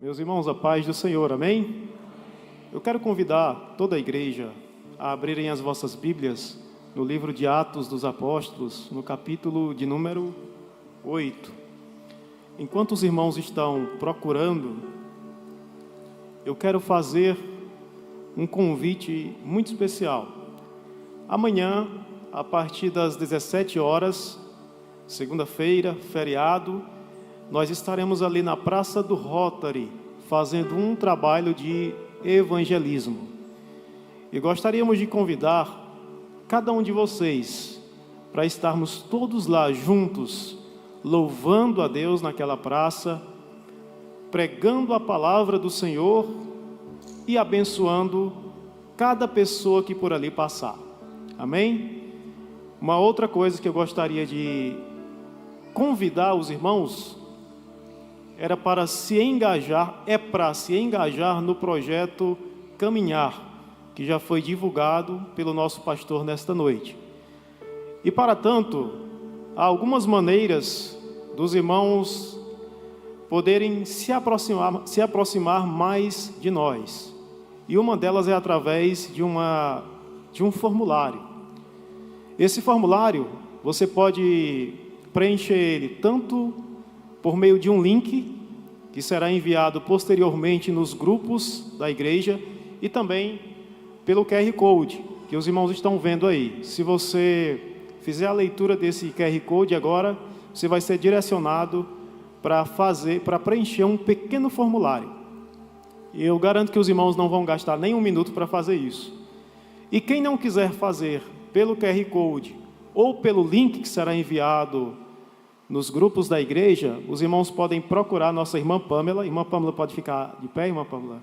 Meus irmãos, a paz do Senhor, amém? Eu quero convidar toda a igreja a abrirem as vossas Bíblias no livro de Atos dos Apóstolos, no capítulo de número 8. Enquanto os irmãos estão procurando, eu quero fazer um convite muito especial. Amanhã, a partir das 17 horas, segunda-feira, feriado, nós estaremos ali na Praça do Rotary, fazendo um trabalho de evangelismo. E gostaríamos de convidar cada um de vocês para estarmos todos lá juntos, louvando a Deus naquela praça, pregando a palavra do Senhor e abençoando cada pessoa que por ali passar. Amém? Uma outra coisa que eu gostaria de convidar os irmãos era para se engajar no projeto Caminhar, que já foi divulgado pelo nosso pastor nesta noite. E para tanto, há algumas maneiras dos irmãos poderem se aproximar mais de nós. E uma delas é através de um formulário. Esse formulário, você pode preencher ele tanto por meio de um link, que será enviado posteriormente nos grupos da igreja, e também pelo QR Code, que os irmãos estão vendo aí. Se você fizer a leitura desse QR Code agora, você vai ser direcionado para preencher um pequeno formulário. E eu garanto que os irmãos não vão gastar nem um minuto para fazer isso. E quem não quiser fazer pelo QR Code ou pelo link que será enviado nos grupos da igreja, os irmãos podem procurar nossa irmã Pamela. Irmã Pamela pode ficar de pé, irmã Pamela?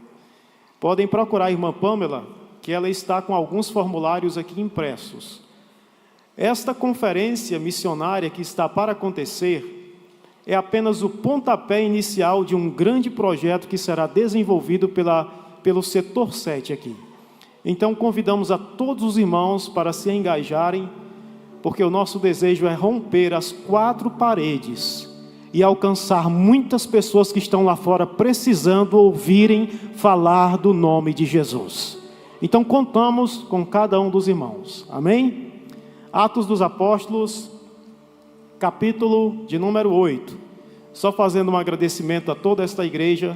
Podem procurar a irmã Pamela, que ela está com alguns formulários aqui impressos. Esta conferência missionária que está para acontecer é apenas o pontapé inicial de um grande projeto que será desenvolvido pelo setor 7 aqui. Então convidamos a todos os irmãos para se engajarem, porque o nosso desejo é romper as 4 paredes e alcançar muitas pessoas que estão lá fora precisando ouvirem falar do nome de Jesus. Então contamos com cada um dos irmãos, amém? Atos dos Apóstolos, capítulo de número 8. Só fazendo um agradecimento a toda esta igreja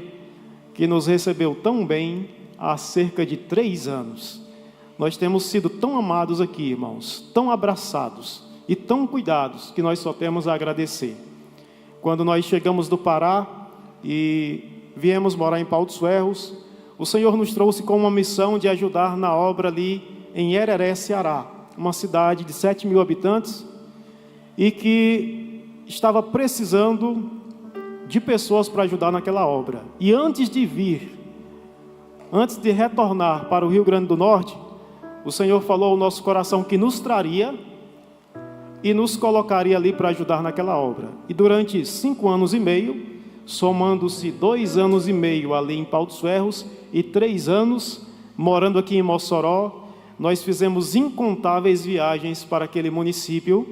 que nos recebeu tão bem há cerca de 3 anos. Nós temos sido tão amados aqui, irmãos, tão abraçados e tão cuidados, que nós só temos a agradecer. Quando nós chegamos do Pará e viemos morar em Pau dos Ferros, o Senhor nos trouxe com uma missão de ajudar na obra ali em Hereré, Ceará, uma cidade de 7.000 habitantes e que estava precisando de pessoas para ajudar naquela obra. E antes de retornar para o Rio Grande do Norte, o Senhor falou ao nosso coração que nos traria e nos colocaria ali para ajudar naquela obra. E durante 5 anos e meio, somando-se 2 anos e meio ali em Pau dos Ferros e 3 anos morando aqui em Mossoró, nós fizemos incontáveis viagens para aquele município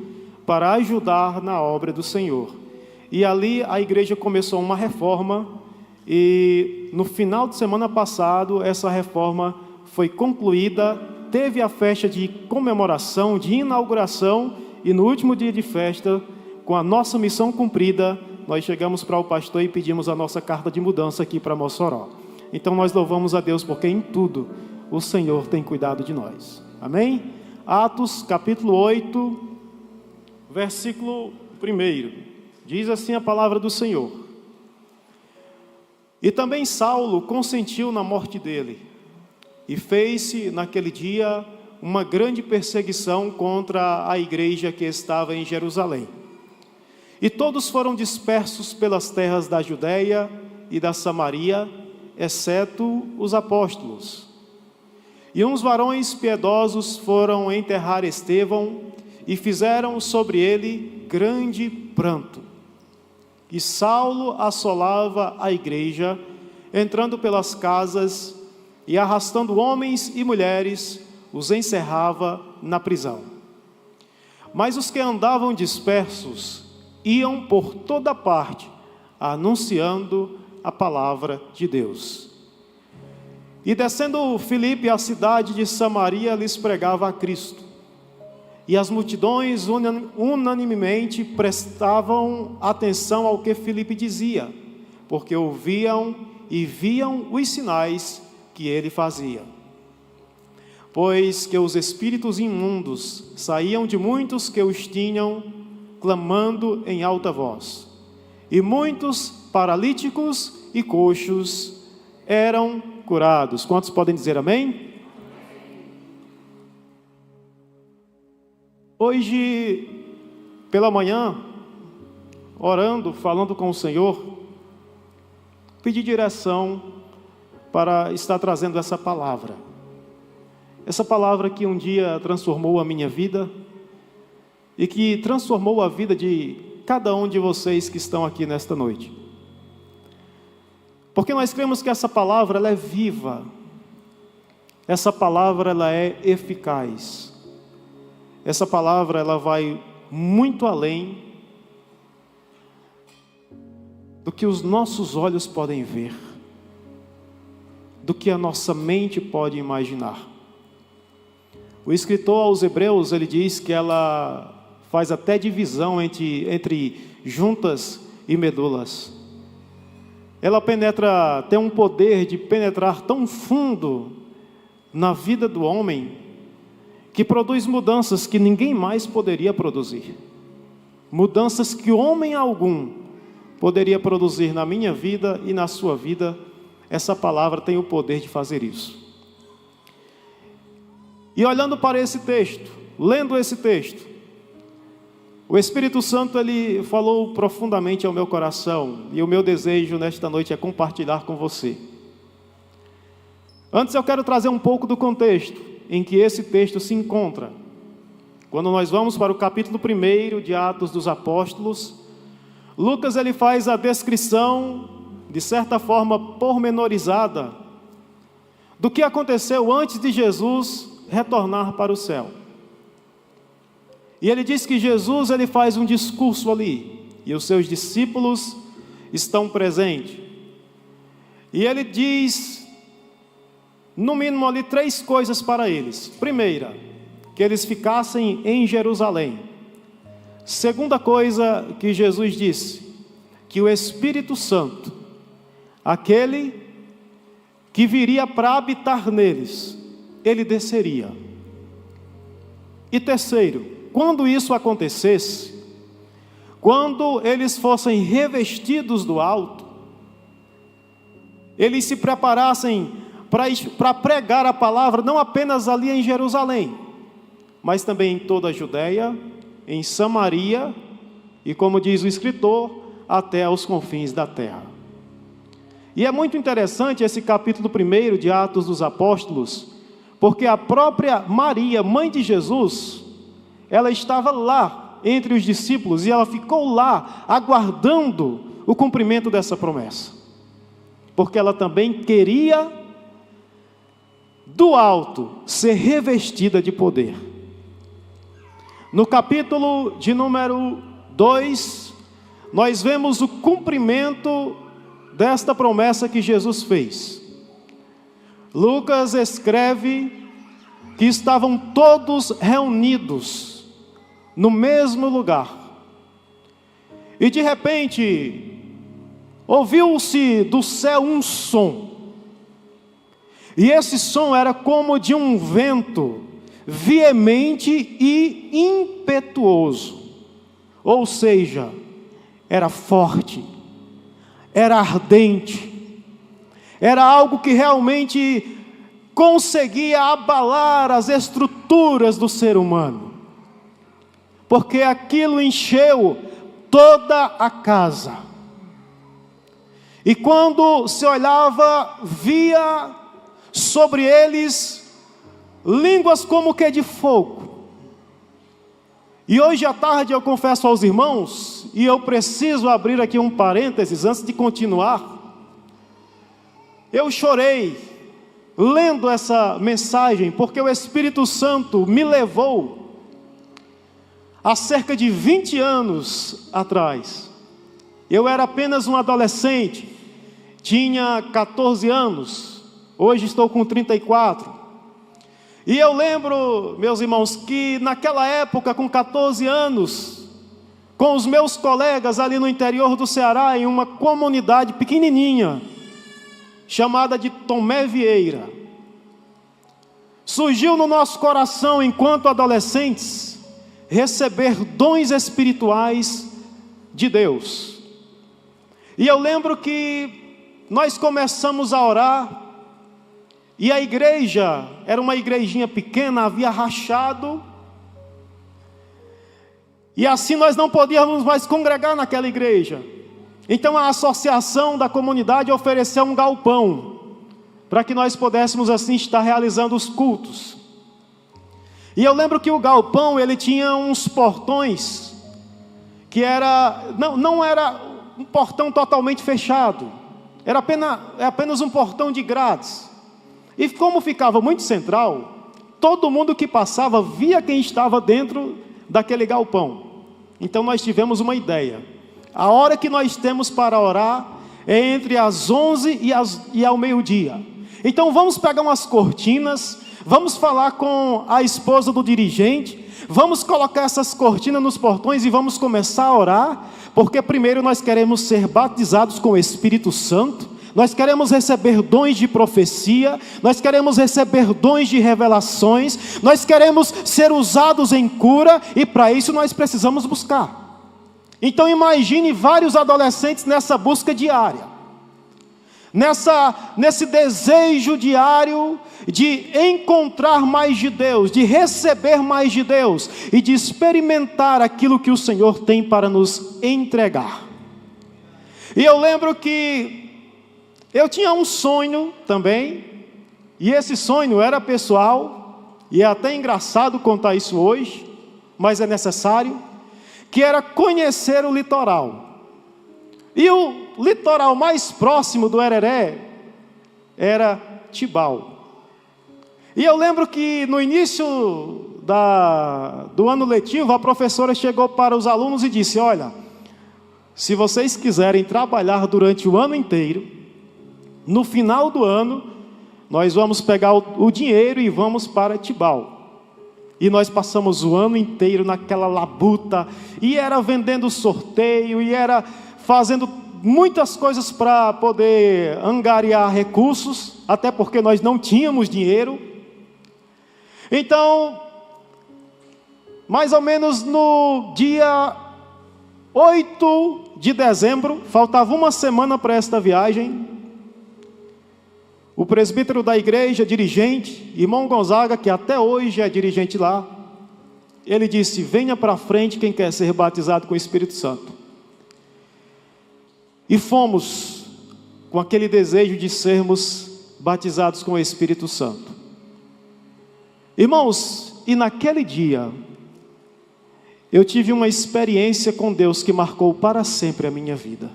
para ajudar na obra do Senhor. E ali a igreja começou uma reforma e no final de semana passado essa reforma foi concluída. Teve a festa de comemoração, de inauguração, e no último dia de festa, com a nossa missão cumprida, nós chegamos para o pastor e pedimos a nossa carta de mudança aqui para Mossoró. Então nós louvamos a Deus, porque em tudo o Senhor tem cuidado de nós. Amém? Atos capítulo 8, versículo 1. Diz assim a palavra do Senhor: E também Saulo consentiu na morte dele, e fez-se naquele dia uma grande perseguição contra a igreja que estava em Jerusalém. E todos foram dispersos pelas terras da Judeia e da Samaria, exceto os apóstolos. E uns varões piedosos foram enterrar Estevão e fizeram sobre ele grande pranto. E Saulo assolava a igreja, entrando pelas casas e arrastando homens e mulheres, os encerrava na prisão. Mas os que andavam dispersos iam por toda parte, anunciando a palavra de Deus. E descendo Filipe à cidade de Samaria, lhes pregava a Cristo. E as multidões unanimemente prestavam atenção ao que Filipe dizia, porque ouviam e viam os sinais que ele fazia. Pois que os espíritos imundos saíam de muitos que os tinham, clamando em alta voz. E muitos paralíticos e coxos eram curados. Quantos podem dizer amém? Hoje, pela manhã, orando, falando com o Senhor, pedi direção para estar trazendo essa palavra. Essa palavra que um dia transformou a minha vida e que transformou a vida de cada um de vocês que estão aqui nesta noite. Porque nós cremos que essa palavra ela é viva. Essa palavra ela é eficaz. Essa palavra ela vai muito além do que os nossos olhos podem ver, do que a nossa mente pode imaginar. O escritor aos Hebreus, ele diz que ela faz até divisão entre juntas e medulas. Ela tem um poder de penetrar tão fundo na vida do homem, que produz mudanças que ninguém mais poderia produzir. Mudanças que homem algum poderia produzir na minha vida e na sua vida. Essa palavra tem o poder de fazer isso. E olhando para esse texto, lendo esse texto, o Espírito Santo ele falou profundamente ao meu coração, e o meu desejo nesta noite é compartilhar com você. Antes eu quero trazer um pouco do contexto em que esse texto se encontra. Quando nós vamos para o capítulo 1 de Atos dos Apóstolos, Lucas ele faz a descrição, de certa forma pormenorizada, do que aconteceu antes de Jesus retornar para o céu. E ele diz que Jesus ele faz um discurso ali, e os seus discípulos estão presentes. E ele diz, no mínimo ali, 3 coisas para eles. Primeira, que eles ficassem em Jerusalém. Segunda coisa que Jesus disse, que o Espírito Santo, aquele que viria para habitar neles, ele desceria. E terceiro, quando isso acontecesse, quando eles fossem revestidos do alto, eles se preparassem para pregar a palavra, não apenas ali em Jerusalém, mas também em toda a Judeia, em Samaria, e como diz o escritor, até aos confins da terra. E é muito interessante esse capítulo 1 de Atos dos Apóstolos, porque a própria Maria, mãe de Jesus, ela estava lá entre os discípulos e ela ficou lá aguardando o cumprimento dessa promessa, porque ela também queria do alto ser revestida de poder. No capítulo de número 2, nós vemos o cumprimento desta promessa que Jesus fez. Lucas escreve que estavam todos reunidos no mesmo lugar. E de repente, ouviu-se do céu um som. E esse som era como de um vento veemente e impetuoso. Ou seja, era forte, era ardente, era algo que realmente conseguia abalar as estruturas do ser humano, porque aquilo encheu toda a casa. E quando se olhava, via sobre eles línguas como que de fogo. E hoje à tarde eu confesso aos irmãos, e eu preciso abrir aqui um parênteses antes de continuar, eu chorei lendo essa mensagem, porque o Espírito Santo me levou há cerca de 20 anos atrás. Eu era apenas um adolescente, tinha 14 anos, hoje estou com 34. E eu lembro, meus irmãos, que naquela época, com 14 anos, com os meus colegas ali no interior do Ceará, em uma comunidade pequenininha, chamada de Tomé Vieira, surgiu no nosso coração, enquanto adolescentes, receber dons espirituais de Deus. E eu lembro que nós começamos a orar, e a igreja era uma igrejinha pequena, havia rachado, e assim nós não podíamos mais congregar naquela igreja. Então a associação da comunidade ofereceu um galpão, para que nós pudéssemos assim estar realizando os cultos. E eu lembro que o galpão, ele tinha uns portões, que não era um portão totalmente fechado, era apenas um portão de grades. E como ficava muito central, todo mundo que passava via quem estava dentro daquele galpão. Então nós tivemos uma ideia. A hora que nós temos para orar é entre as 11 e ao meio-dia. Então vamos pegar umas cortinas, vamos falar com a esposa do dirigente, vamos colocar essas cortinas nos portões e vamos começar a orar, porque primeiro nós queremos ser batizados com o Espírito Santo, nós queremos receber dons de profecia, nós queremos receber dons de revelações, nós queremos ser usados em cura, e para isso nós precisamos buscar. Então imagine vários adolescentes nessa busca diária, nesse desejo diário de encontrar mais de Deus, de receber mais de Deus, e de experimentar aquilo que o Senhor tem para nos entregar. E eu lembro que eu tinha um sonho também, e esse sonho era pessoal, e é até engraçado contar isso hoje, mas é necessário, que era conhecer o litoral. E o litoral mais próximo do Hereré era Tibau. E eu lembro que no início do ano letivo, a professora chegou para os alunos e disse: olha, se vocês quiserem trabalhar durante o ano inteiro, no final do ano, nós vamos pegar o dinheiro e vamos para Tibau. E nós passamos o ano inteiro naquela labuta, e era vendendo sorteio, e era fazendo muitas coisas para poder angariar recursos, até porque nós não tínhamos dinheiro. Então, mais ou menos no dia 8 de dezembro, faltava uma semana para esta viagem, o presbítero da igreja, dirigente, irmão Gonzaga, que até hoje é dirigente lá, ele disse: venha para frente quem quer ser batizado com o Espírito Santo. E fomos com aquele desejo de sermos batizados com o Espírito Santo. Irmãos, e naquele dia, eu tive uma experiência com Deus que marcou para sempre a minha vida.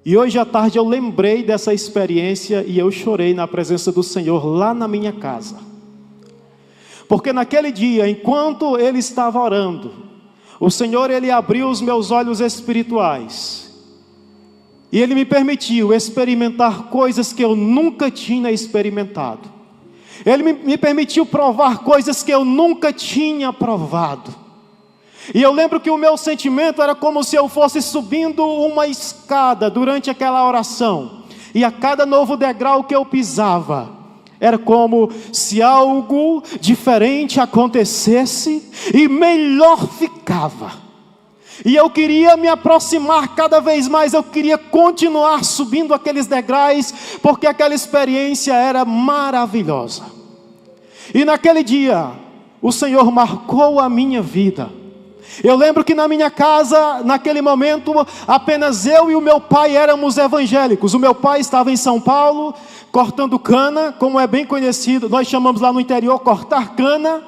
E hoje à tarde eu lembrei dessa experiência e eu chorei na presença do Senhor lá na minha casa. Porque naquele dia, enquanto ele estava orando, o Senhor, ele abriu os meus olhos espirituais. E ele me permitiu experimentar coisas que eu nunca tinha experimentado. Ele me permitiu provar coisas que eu nunca tinha provado. E eu lembro que o meu sentimento era como se eu fosse subindo uma escada durante aquela oração. E a cada novo degrau que eu pisava, era como se algo diferente acontecesse e melhor ficava. E eu queria me aproximar cada vez mais, eu queria continuar subindo aqueles degraus, porque aquela experiência era maravilhosa. E naquele dia, o Senhor marcou a minha vida. Eu lembro que na minha casa, naquele momento, apenas eu e o meu pai éramos evangélicos. O meu pai estava em São Paulo, cortando cana, como é bem conhecido, nós chamamos lá no interior, cortar cana.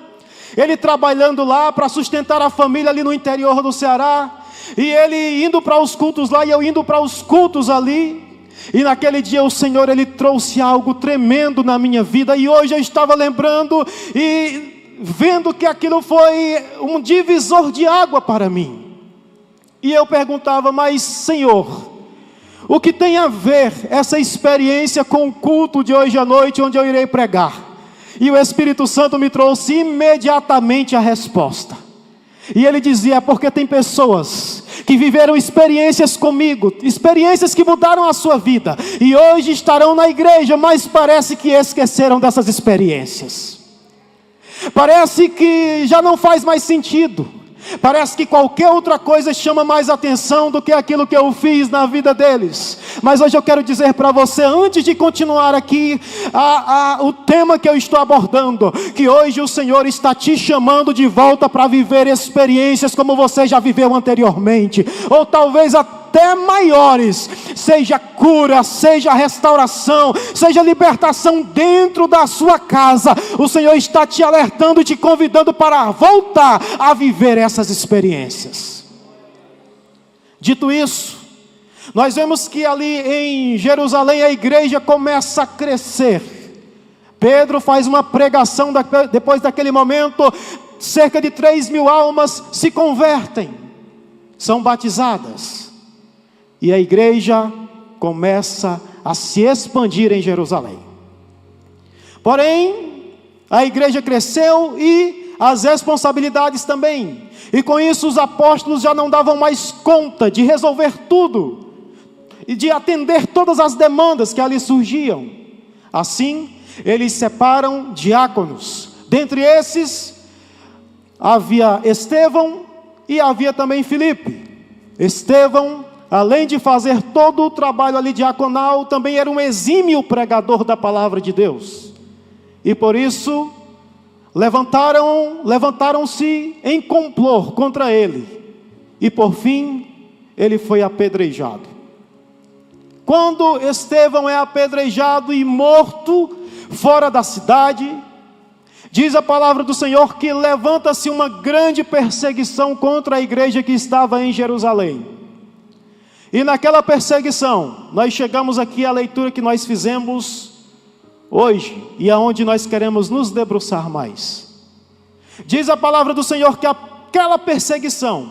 Ele trabalhando lá para sustentar a família ali no interior do Ceará. E ele indo para os cultos lá e eu indo para os cultos ali. E naquele dia o Senhor, ele trouxe algo tremendo na minha vida. E hoje eu estava lembrando e vendo que aquilo foi um divisor de água para mim. E eu perguntava: mas Senhor, o que tem a ver essa experiência com o culto de hoje à noite, onde eu irei pregar? E o Espírito Santo me trouxe imediatamente a resposta. E ele dizia: porque tem pessoas que viveram experiências comigo, experiências que mudaram a sua vida, e hoje estarão na igreja, mas parece que esqueceram dessas experiências. Parece que já não faz mais sentido. Parece que qualquer outra coisa chama mais atenção do que aquilo que eu fiz na vida deles. Mas hoje eu quero dizer para você, antes de continuar aqui o tema que eu estou abordando, que hoje o Senhor está te chamando de volta para viver experiências como você já viveu anteriormente, ou talvez até maiores. Seja cura, seja restauração, seja libertação dentro da sua casa. O Senhor está te alertando e te convidando para voltar a viver essas experiências. Dito isso, nós vemos que ali em Jerusalém a igreja começa a crescer. Pedro faz uma pregação, depois daquele momento, cerca de 3.000 almas se convertem, são batizadas. E a igreja começa a se expandir em Jerusalém. Porém, a igreja cresceu e as responsabilidades também. E com isso os apóstolos já não davam mais conta de resolver tudo e de atender todas as demandas que ali surgiam. Assim, eles separam diáconos. Dentre esses, havia Estevão e havia também Filipe. Estevão, além de fazer todo o trabalho ali diaconal, também era um exímio pregador da palavra de Deus. E por isso, levantaram-se em complô contra ele. E por fim, ele foi apedrejado. Quando Estevão é apedrejado e morto fora da cidade, diz a palavra do Senhor que levanta-se uma grande perseguição contra a igreja que estava em Jerusalém. E naquela perseguição, nós chegamos aqui à leitura que nós fizemos hoje, e aonde nós queremos nos debruçar mais. Diz a palavra do Senhor que aquela perseguição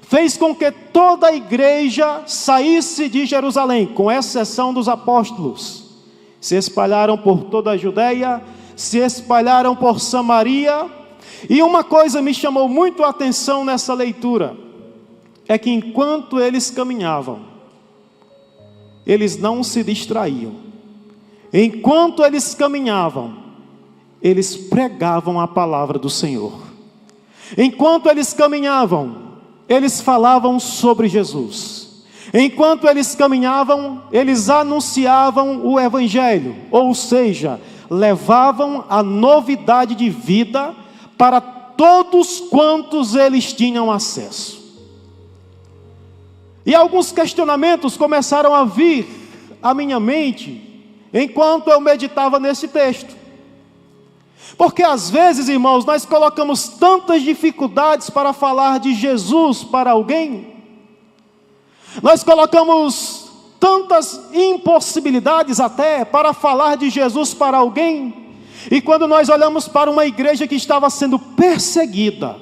fez com que toda a igreja saísse de Jerusalém, com exceção dos apóstolos. Se espalharam por toda a Judeia, se espalharam por Samaria. E uma coisa me chamou muito a atenção nessa leitura, é que enquanto eles caminhavam, eles não se distraíam. Enquanto eles caminhavam, eles pregavam a palavra do Senhor. Enquanto eles caminhavam, eles falavam sobre Jesus. Enquanto eles caminhavam, eles anunciavam o Evangelho, ou seja, levavam a novidade de vida para todos quantos eles tinham acesso. E alguns questionamentos começaram a vir à minha mente enquanto eu meditava nesse texto. Porque às vezes, irmãos, nós colocamos tantas dificuldades para falar de Jesus para alguém. Nós colocamos tantas impossibilidades até para falar de Jesus para alguém. E quando nós olhamos para uma igreja que estava sendo perseguida,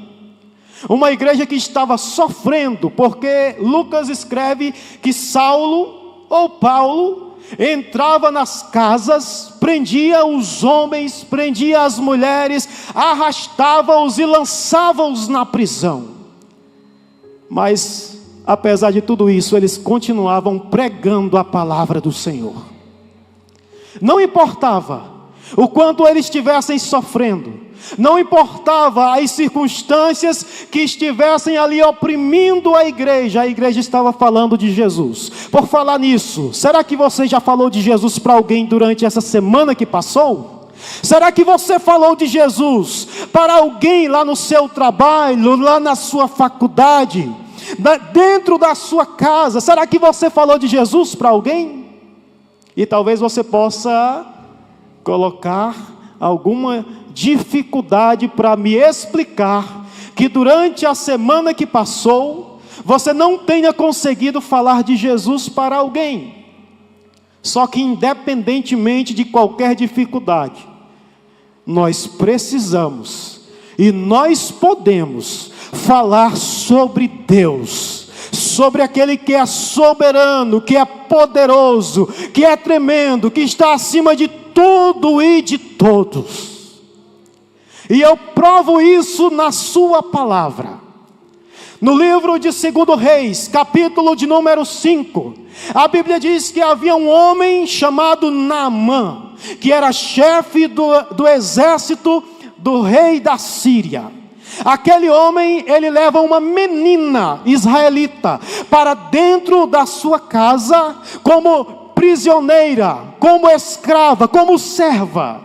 uma igreja que estava sofrendo, porque Lucas escreve que Saulo ou Paulo entrava nas casas, prendia os homens, prendia as mulheres, arrastava-os e lançava-os na prisão. Mas, apesar de tudo isso, eles continuavam pregando a palavra do Senhor. Não importava o quanto eles estivessem sofrendo, não importava as circunstâncias que estivessem ali oprimindo a igreja estava falando de Jesus. Por falar nisso, será que você já falou de Jesus para alguém durante essa semana que passou? Será que você falou de Jesus para alguém lá no seu trabalho, lá na sua faculdade, dentro da sua casa? Será que você falou de Jesus para alguém? E talvez você possa colocar alguma dificuldade para me explicar que durante a semana que passou, você não tenha conseguido falar de Jesus para alguém. Só que independentemente de qualquer dificuldade, nós precisamos e nós podemos falar sobre Deus, sobre aquele que é soberano, que é poderoso, que é tremendo, que está acima de tudo e de todos. E eu provo isso na sua palavra. No livro de 2 Reis, capítulo de número 5, a Bíblia diz que havia um homem chamado Naamã, que era chefe do exército do rei da Síria. Aquele homem, ele leva uma menina israelita para dentro da sua casa, como prisioneira, como escrava, como serva.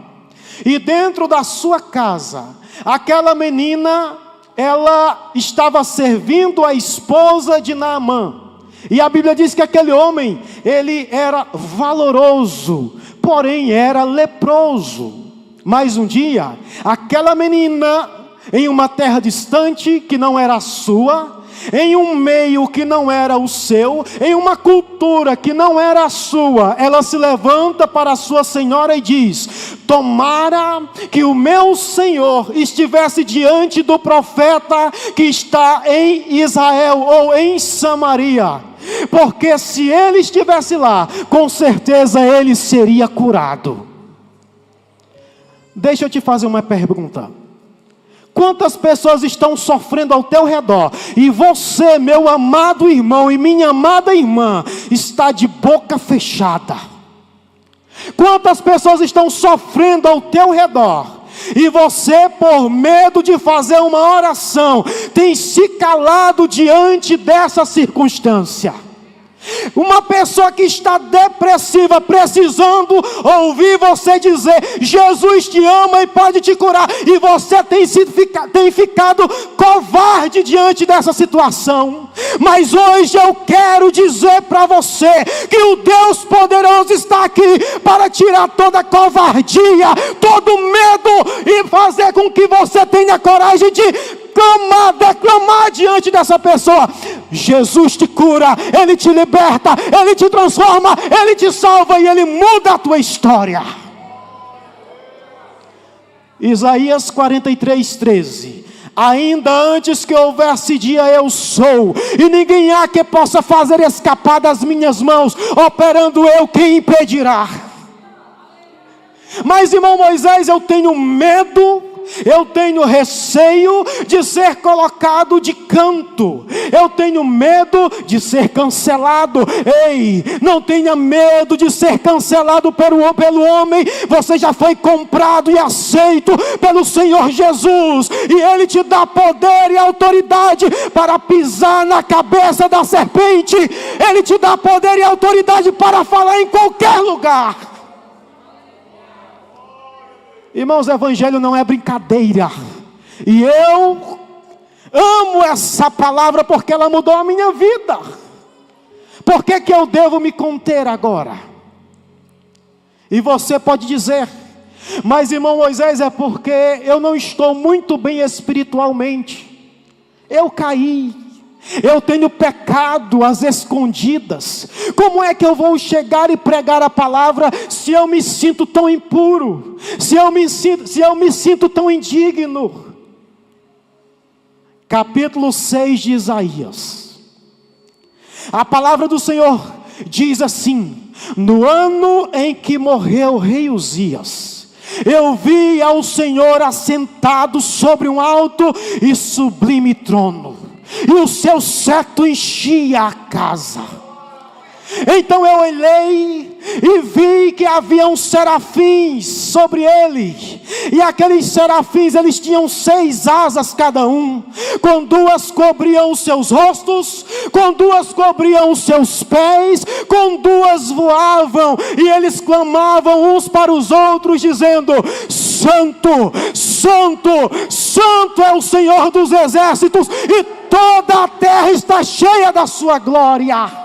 E dentro da sua casa, aquela menina, ela estava servindo a esposa de Naamã. E a Bíblia diz que aquele homem, ele era valoroso, porém era leproso. Mas um dia, aquela menina, em uma terra distante que não era a sua, em um meio que não era o seu, em uma cultura que não era a sua, ela se levanta para a sua senhora e diz: tomara que o meu Senhor estivesse diante do profeta que está em Israel ou em Samaria, porque se ele estivesse lá, com certeza ele seria curado. Deixa eu te fazer uma pergunta. Quantas pessoas estão sofrendo ao teu redor, e você, meu amado irmão e minha amada irmã, está de boca fechada? Quantas pessoas estão sofrendo ao teu redor, e você, por medo de fazer uma oração, tem se calado diante dessa circunstância? Uma pessoa que está depressiva, precisando ouvir você dizer: Jesus te ama e pode te curar, e você tem ficado covarde diante dessa situação. Mas hoje eu quero dizer para você que o Deus poderoso está aqui para tirar toda covardia, todo medo, e fazer com que você tenha coragem de declamar diante dessa pessoa: Jesus te cura, Ele te liberta, Ele te transforma, Ele te salva e Ele muda a tua história. Isaías 43:13: ainda antes que houvesse dia eu sou, e ninguém há que possa fazer escapar das minhas mãos, operando eu, quem impedirá? Mas, irmão Moisés, eu tenho medo, eu tenho receio de ser colocado de canto, eu tenho medo de ser cancelado. Ei, não tenha medo de ser cancelado pelo homem. Você já foi comprado e aceito pelo Senhor Jesus, e Ele te dá poder e autoridade para pisar na cabeça da serpente. Ele te dá poder e autoridade para falar em qualquer lugar. Irmãos, o evangelho não é brincadeira, e eu amo essa palavra porque ela mudou a minha vida. Por que que eu devo me conter agora? E você pode dizer: mas irmão Moisés, é porque eu não estou muito bem espiritualmente, eu caí, eu tenho pecado às escondidas. Como é que eu vou chegar e pregar a palavra se eu me sinto tão impuro, se eu me sinto tão indigno? Capítulo 6 de Isaías, a palavra do Senhor diz assim: no ano em que morreu o rei Uzias, eu vi ao Senhor assentado sobre um alto e sublime trono, e o seu cetro enchia a casa. Então eu olhei e vi que haviam serafins sobre ele, e aqueles serafins, eles tinham 6 asas cada um, com 2 cobriam os seus rostos, com 2 cobriam os seus pés, com 2 voavam, e eles clamavam uns para os outros dizendo: Santo, Santo, Santo é o Senhor dos exércitos, e toda a terra está cheia da sua glória.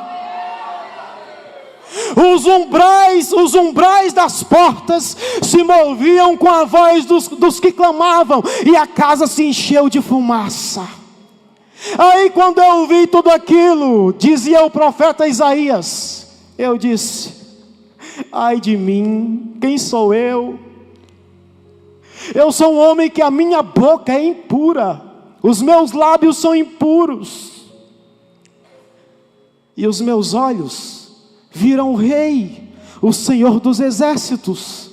Os umbrais das portas se moviam com a voz dos que clamavam, e a casa se encheu de fumaça. Aí, quando eu vi tudo aquilo, dizia o profeta Isaías, eu disse: ai de mim, quem sou eu? Eu sou um homem que a minha boca é impura, os meus lábios são impuros. e os meus olhos viram o Rei, o Senhor dos exércitos.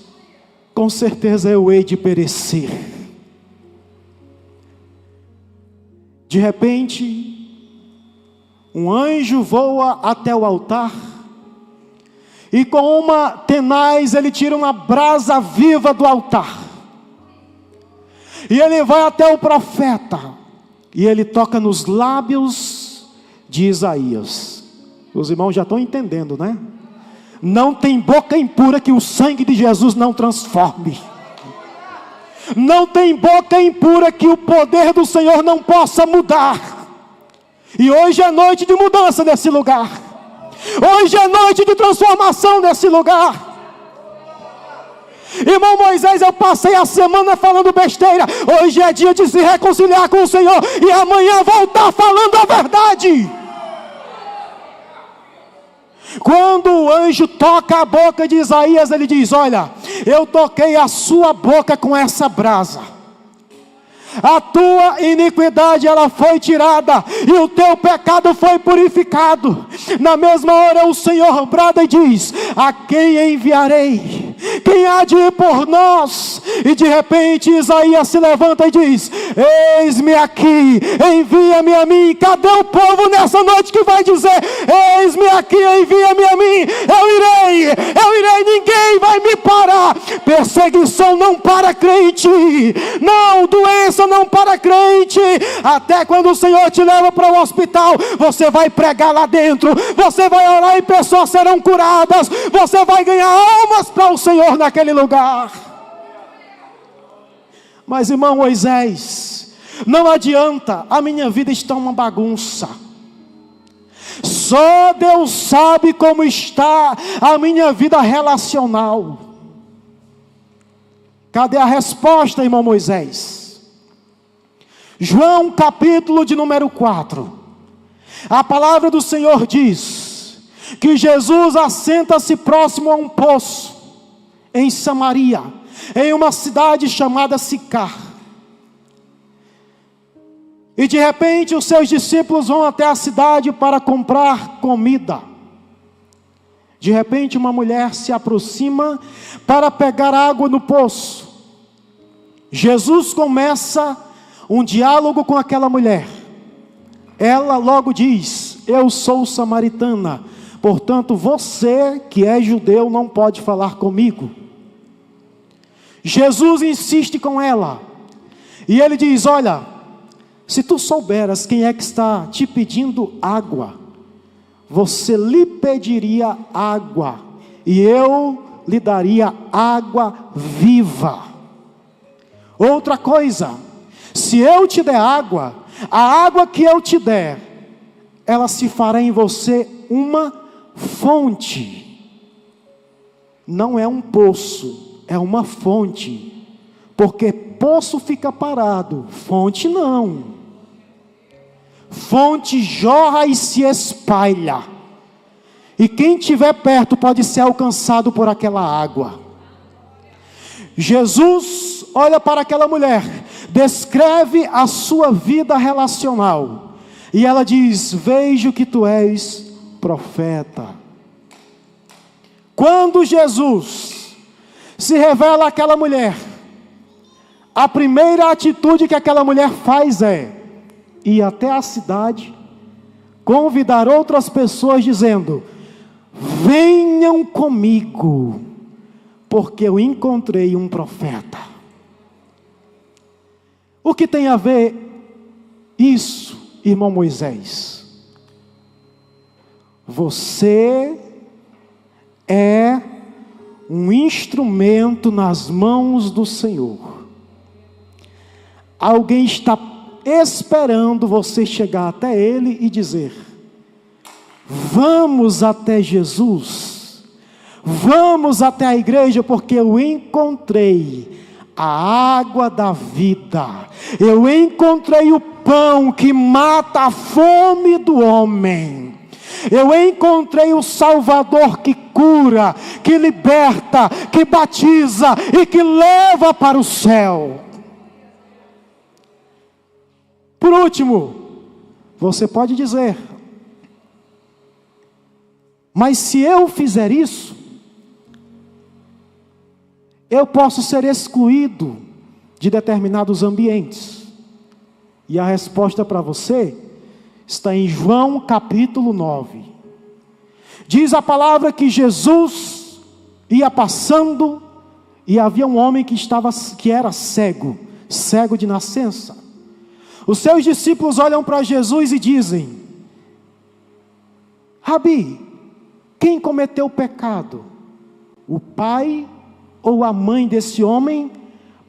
Com certeza eu hei de perecer. De repente, um anjo voa até o altar, e com uma tenaz ele tira uma brasa viva do altar, e ele vai até o profeta, e ele toca nos lábios de Isaías. Os irmãos já estão entendendo, né? Não tem boca impura que o sangue de Jesus não transforme. Não tem boca impura que o poder do Senhor não possa mudar. E hoje é noite de mudança nesse lugar. Hoje é noite de transformação nesse lugar. Irmão Moisés, eu passei a semana falando besteira. Hoje é dia de se reconciliar com o Senhor, e amanhã voltar falando a verdade. Quando o anjo toca a boca de Isaías, ele diz: olha, eu toquei a sua boca com essa brasa. A tua iniquidade ela foi tirada, e o teu pecado foi purificado. Na mesma hora o Senhor brada e diz: a quem enviarei? Quem há de ir por nós? E de repente Isaías se levanta e diz: eis-me aqui, envia-me a mim. Cadê o povo nessa noite que vai dizer: eis-me aqui, envia-me a mim? Eu irei, ninguém vai me parar. Perseguição não para crente, não, doença não para crente. Até quando o Senhor te leva para o hospital, você vai pregar lá dentro, você vai orar e pessoas serão curadas, você vai ganhar almas para o Senhor naquele lugar. Mas irmão Moisés, não adianta, a minha vida está uma bagunça. Só Deus sabe como está a minha vida relacional. Cadê a resposta, irmão Moisés? João capítulo de número 4. A palavra do Senhor diz que Jesus assenta-se próximo a um poço em Samaria, em uma cidade chamada Sicar. E de repente os seus discípulos vão até a cidade para comprar comida. De repente uma mulher se aproxima para pegar água no poço. Jesus começa um diálogo com aquela mulher. Ela logo diz: eu sou samaritana, portanto você que é judeu não pode falar comigo. Jesus insiste com ela, e ele diz: olha, se tu souberas quem é que está te pedindo água, você lhe pediria água, e eu lhe daria água viva. Outra coisa, se eu te der água, a água que eu te der, ela se fará em você uma fonte. Não é um poço, é uma fonte. Porque poço fica parado, fonte não. Fonte jorra e se espalha. E quem estiver perto pode ser alcançado por aquela água. Jesus olha para aquela mulher, descreve a sua vida relacional, e ela diz: vejo que tu és profeta. Quando Jesus se revela àquela mulher, a primeira atitude que aquela mulher faz é ir até a cidade, convidar outras pessoas dizendo: venham comigo, porque eu encontrei um profeta. O que tem a ver isso, irmão Moisés? Você é um instrumento nas mãos do Senhor. Alguém está esperando você chegar até Ele e dizer: vamos até Jesus, vamos até a igreja, porque eu encontrei a água da vida, eu encontrei o pão que mata a fome do homem, eu encontrei o Salvador que cura, que liberta, que batiza e que leva para o céu. Por último, você pode dizer: Mas se eu fizer isso, eu posso ser excluído de determinados ambientes. E a resposta para você está em João capítulo 9. Diz a palavra que Jesus ia passando e havia um homem que era cego de nascença. Os seus discípulos olham para Jesus e dizem: Rabi, quem cometeu o pecado? O pai ou a mãe desse homem,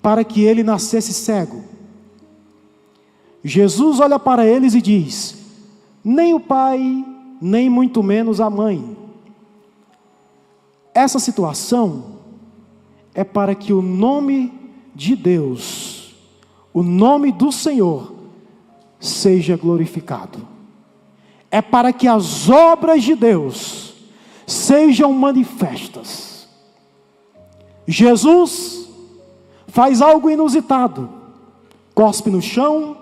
para que ele nascesse cego? Jesus olha para eles e diz: nem o pai, nem muito menos a mãe. Essa situação é para que o nome de Deus, o nome do Senhor, seja glorificado. É para que as obras de Deus sejam manifestas. Jesus faz algo inusitado. Cospe no chão,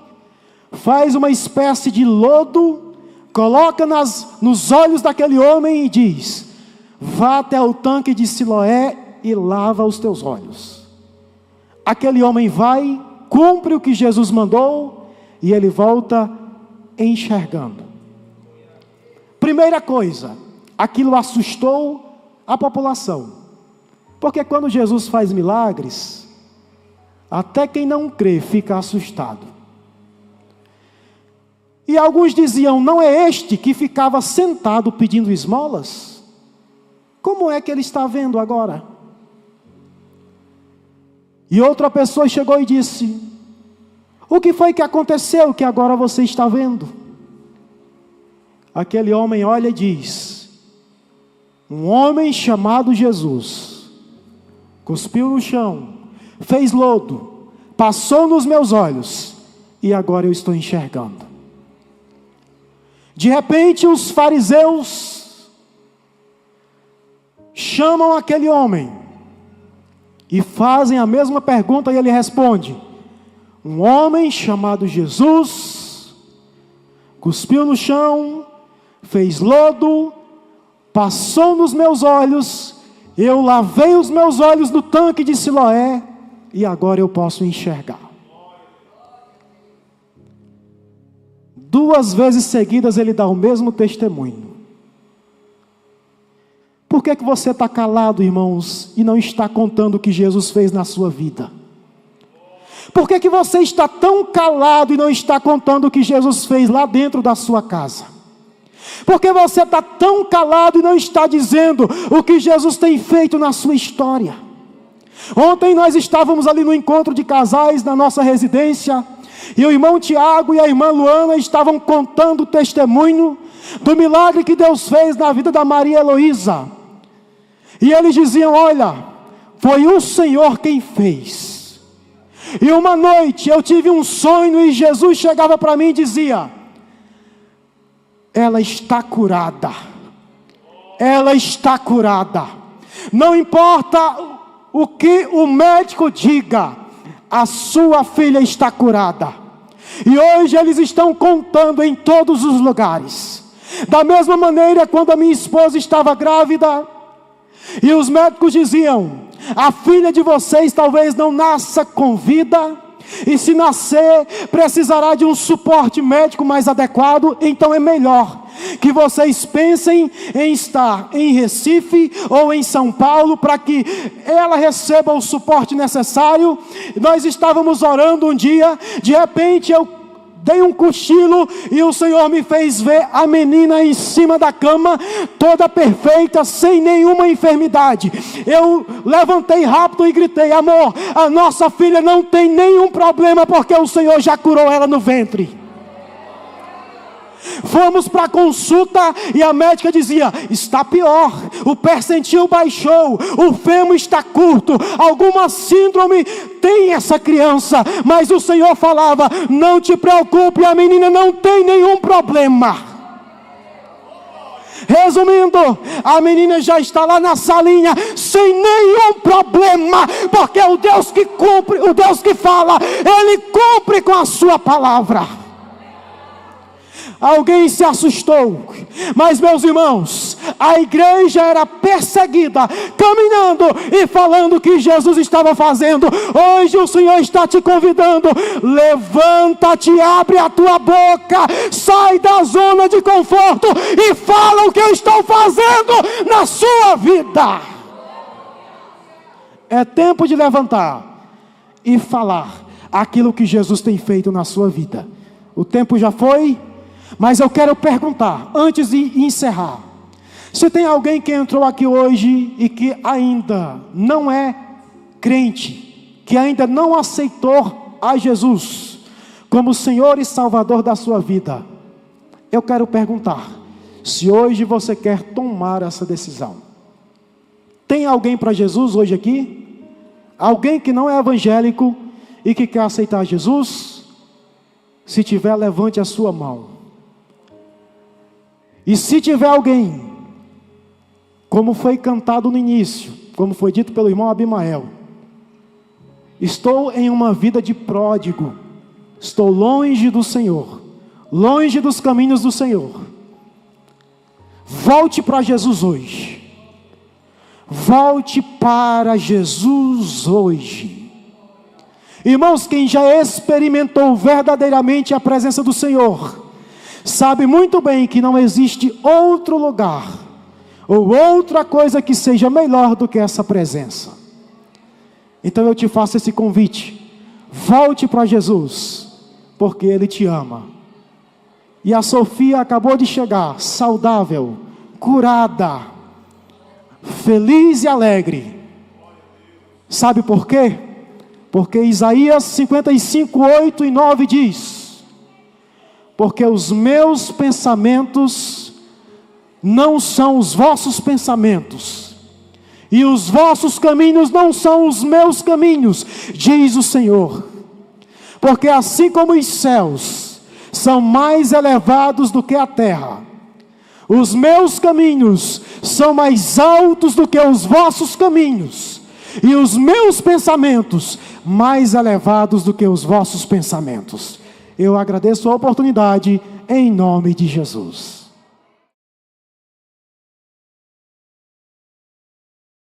faz uma espécie de lodo, coloca nos olhos daquele homem e diz: vá até o tanque de Siloé e lava os teus olhos. Aquele homem vai, cumpre o que Jesus mandou e ele volta enxergando. Primeira coisa, aquilo assustou a população. Porque quando Jesus faz milagres, até quem não crê fica assustado. E alguns diziam: não é este que ficava sentado pedindo esmolas? Como é que ele está vendo agora? E outra pessoa chegou e disse: o que foi que aconteceu que agora você está vendo? Aquele homem olha e diz: um homem chamado Jesus cuspiu no chão, fez lodo, passou nos meus olhos e agora eu estou enxergando. De repente os fariseus chamam aquele homem e fazem a mesma pergunta e ele responde: um homem chamado Jesus cuspiu no chão, fez lodo, passou nos meus olhos, eu lavei os meus olhos no tanque de Siloé e agora eu posso enxergar. 2 vezes seguidas ele dá o mesmo testemunho. Por que você está calado, irmãos, e não está contando o que Jesus fez na sua vida? Por que você está tão calado e não está contando o que Jesus fez lá dentro da sua casa? Por que você está tão calado e não está dizendo o que Jesus tem feito na sua história? Ontem nós estávamos ali no encontro de casais na nossa residência, e o irmão Tiago e a irmã Luana estavam contando o testemunho do milagre que Deus fez na vida da Maria Heloísa. E eles diziam: olha, foi o Senhor quem fez. E uma noite eu tive um sonho e Jesus chegava para mim e dizia: ela está curada. Ela está curada. Não importa o que o médico diga, a sua filha está curada. E hoje eles estão contando em todos os lugares. Da mesma maneira, quando a minha esposa estava grávida, e os médicos diziam: a filha de vocês talvez não nasça com vida, e se nascer, precisará de um suporte médico mais adequado, então é melhor que vocês pensem em estar em Recife ou em São Paulo, para que ela receba o suporte necessário. Nós estávamos orando um dia, de repente eu dei um cochilo e o Senhor me fez ver a menina em cima da cama, toda perfeita, sem nenhuma enfermidade. Eu levantei rápido e gritei: amor, a nossa filha não tem nenhum problema, porque o Senhor já curou ela no ventre. Fomos para a consulta e a médica dizia: está pior, o percentil baixou, o fêmur está curto, alguma síndrome tem essa criança. Mas o Senhor falava: não te preocupe, a menina não tem nenhum problema. Resumindo, a menina já está lá na salinha sem nenhum problema, porque o Deus que cumpre, o Deus que fala, Ele cumpre com a sua palavra. Alguém se assustou, mas meus irmãos, a igreja era perseguida, caminhando e falando o que Jesus estava fazendo. Hoje o Senhor está te convidando: levanta-te, abre a tua boca, sai da zona de conforto e fala o que eu estou fazendo na sua vida. É tempo de levantar e falar aquilo que Jesus tem feito na sua vida. O tempo já foi, mas eu quero perguntar, antes de encerrar: se tem alguém que entrou aqui hoje e que ainda não é crente, que ainda não aceitou a Jesus como Senhor e Salvador da sua vida, eu quero perguntar se hoje você quer tomar essa decisão. Tem alguém para Jesus hoje aqui? Alguém que não é evangélico e que quer aceitar Jesus? Se tiver, levante a sua mão. E se tiver alguém, como foi cantado no início, como foi dito pelo irmão Abimael: estou em uma vida de pródigo, estou longe do Senhor, longe dos caminhos do Senhor. Volte para Jesus hoje. Volte para Jesus hoje. Irmãos, quem já experimentou verdadeiramente a presença do Senhor, sabe muito bem que não existe outro lugar, ou outra coisa que seja melhor do que essa presença. Então eu te faço esse convite: volte para Jesus, porque Ele te ama. E a Sofia acabou de chegar, saudável, curada, feliz e alegre. Sabe por quê? Porque Isaías 55, 8 e 9 diz: porque os meus pensamentos não são os vossos pensamentos, e os vossos caminhos não são os meus caminhos, diz o Senhor. Porque assim como os céus são mais elevados do que a terra, os meus caminhos são mais altos do que os vossos caminhos, e os meus pensamentos mais elevados do que os vossos pensamentos. Eu agradeço a oportunidade em nome de Jesus.